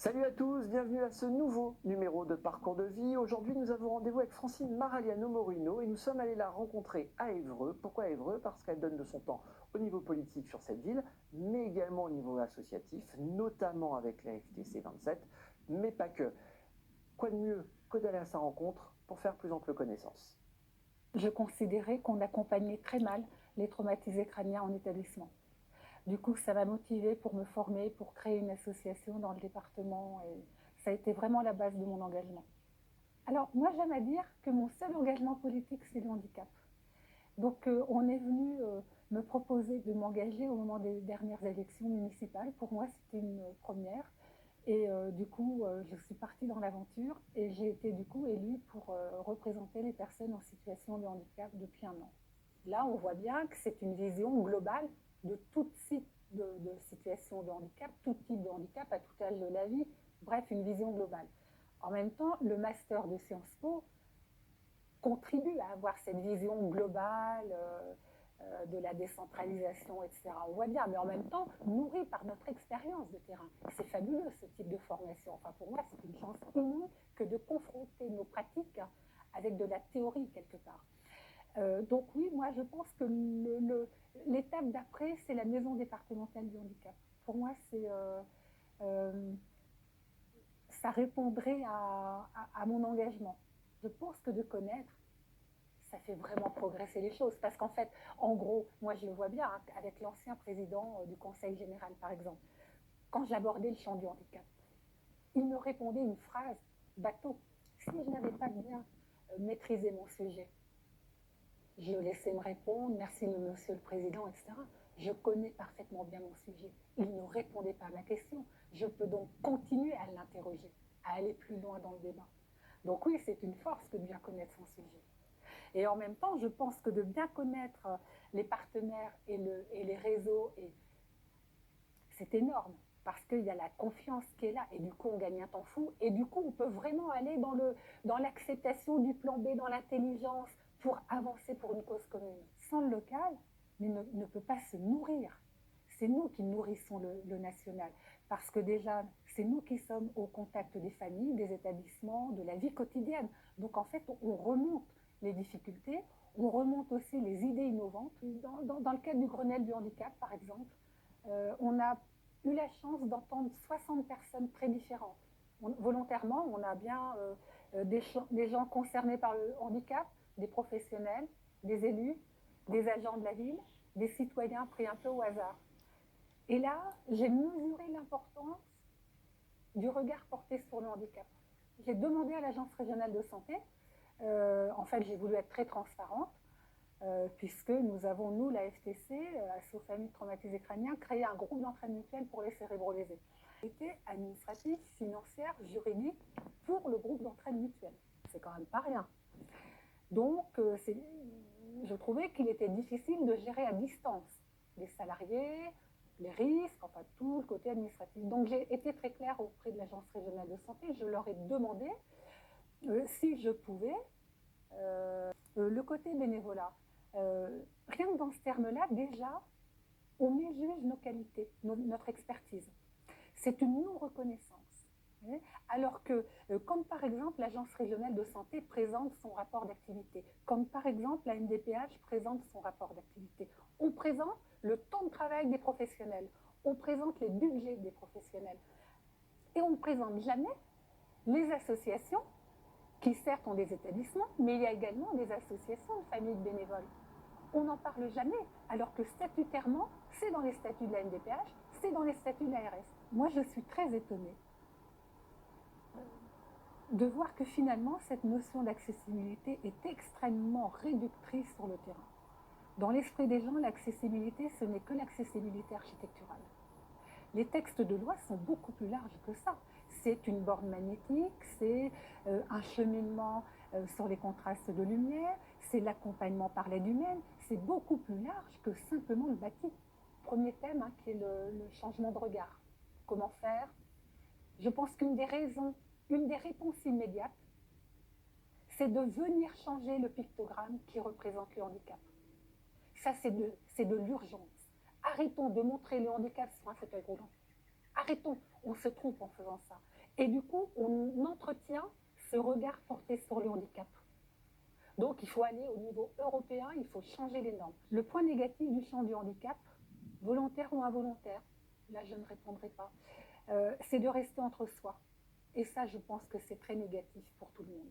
Salut à tous, bienvenue à ce nouveau numéro de Parcours de vie. Aujourd'hui, nous avons rendez-vous avec Francine Maragliano-Morino et nous sommes allés la rencontrer à Évreux. Pourquoi Évreux? Parce qu'elle donne de son temps au niveau politique sur cette ville, mais également au niveau associatif, notamment avec la FTC 27, mais pas que. Quoi de mieux que d'aller à sa rencontre pour faire plus ample connaissance? Je considérais qu'on accompagnait très mal les traumatisés crâniens en établissement. Du coup, ça m'a motivée pour me former, pour créer une association dans le département et ça a été vraiment la base de mon engagement. Alors, moi, j'aime à dire que mon seul engagement politique, c'est le handicap. Donc, on est venu me proposer de m'engager au moment des dernières élections municipales. Pour moi, c'était une première. Et du coup, je suis partie dans l'aventure et j'ai été du coup élue pour représenter les personnes en situation de handicap depuis un an. Là, on voit bien que c'est une vision globale de tout type de situation de handicap, tout type de handicap à tout âge de la vie, bref, une vision globale. En même temps, le master de Sciences Po contribue à avoir cette vision globale de la décentralisation, etc. On voit bien, mais en même temps, nourri par notre expérience de terrain. C'est fabuleux ce type de formation. Enfin, pour moi, c'est une chance inouïe que de confronter nos pratiques avec de la théorie quelque part. Donc oui, moi je pense que l'étape d'après, c'est la maison départementale du handicap. Pour moi, euh, ça répondrait à mon engagement. Je pense que de connaître, ça fait vraiment progresser les choses. Parce qu'en fait, en gros, moi je le vois bien, hein, avec l'ancien président du Conseil général, par exemple, quand j'abordais le champ du handicap, il me répondait une phrase bateau. Si je n'avais pas bien maîtrisé mon sujet, je le laissais me répondre, merci monsieur le président, etc. Je connais parfaitement bien mon sujet. Il ne répondait pas à ma question. Je peux donc continuer à l'interroger, à aller plus loin dans le débat. Donc oui, c'est une force que de bien connaître son sujet. Et en même temps, je pense que de bien connaître les partenaires et les réseaux, c'est énorme parce qu'il y a la confiance qui est là et du coup on gagne un temps fou et du coup on peut vraiment aller dans l'acceptation du plan B, dans l'intelligence pour avancer pour une cause commune. Sans le local, mais ne peut pas se nourrir. C'est nous qui nourrissons le national parce que déjà c'est nous qui sommes au contact des familles, des établissements, de la vie quotidienne. Donc en fait on remonte les difficultés, on remonte aussi les idées innovantes. Dans le cadre du Grenelle du handicap par exemple, on a eu la chance d'entendre 60 personnes très différentes. Volontairement, on a bien des gens concernés par le handicap, des professionnels, des élus, des agents de la ville, des citoyens pris un peu au hasard. Et là, j'ai mesuré l'importance du regard porté sur le handicap. J'ai demandé à l'Agence régionale de santé, en fait j'ai voulu être très transparente, puisque nous avons, nous, la FTC, Asso Famille Traumatisés Crâniens, créé un groupe d'entraide mutuelle pour les cérébrolésés. C'était administratif, financière, juridique pour le groupe d'entraide mutuelle. C'est quand même pas rien. Donc, je trouvais qu'il était difficile de gérer à distance les salariés, les risques, enfin tout le côté administratif. Donc, j'ai été très claire auprès de l'Agence régionale de santé. Je leur ai demandé si je pouvais le côté bénévolat. Rien que dans ce terme-là, déjà, on méjuge nos qualités, notre expertise. C'est une non-reconnaissance. Alors que, comme par exemple, l'Agence régionale de santé présente son rapport d'activité, comme par exemple la MDPH présente son rapport d'activité, on présente le temps de travail des professionnels, on présente les budgets des professionnels, et on ne présente jamais les associations qui certes ont des établissements, mais il y a également des associations de familles de bénévoles. On n'en parle jamais, alors que statutairement, c'est dans les statuts de la NDPH, c'est dans les statuts de l'ARS. Moi, je suis très étonnée de voir que finalement, cette notion d'accessibilité est extrêmement réductrice sur le terrain. Dans l'esprit des gens, l'accessibilité, ce n'est que l'accessibilité architecturale. Les textes de loi sont beaucoup plus larges que ça. C'est une borne magnétique, c'est un cheminement sur les contrastes de lumière, c'est l'accompagnement par l'aide humaine, c'est beaucoup plus large que simplement le bâti. Premier thème, hein, qui est le changement de regard. Comment faire? Je pense qu'une des raisons, une des réponses immédiates, c'est de venir changer le pictogramme qui représente le handicap. Ça, c'est de l'urgence. Arrêtons de montrer le handicap sur un fauteuil roulant. Arrêtons, on se trompe en faisant ça. Et du coup, on entretient ce regard porté sur le handicap. Donc, il faut aller au niveau européen, il faut changer les normes. Le point négatif du champ du handicap, volontaire ou involontaire, là je ne répondrai pas, c'est de rester entre soi. Et ça, je pense que c'est très négatif pour tout le monde.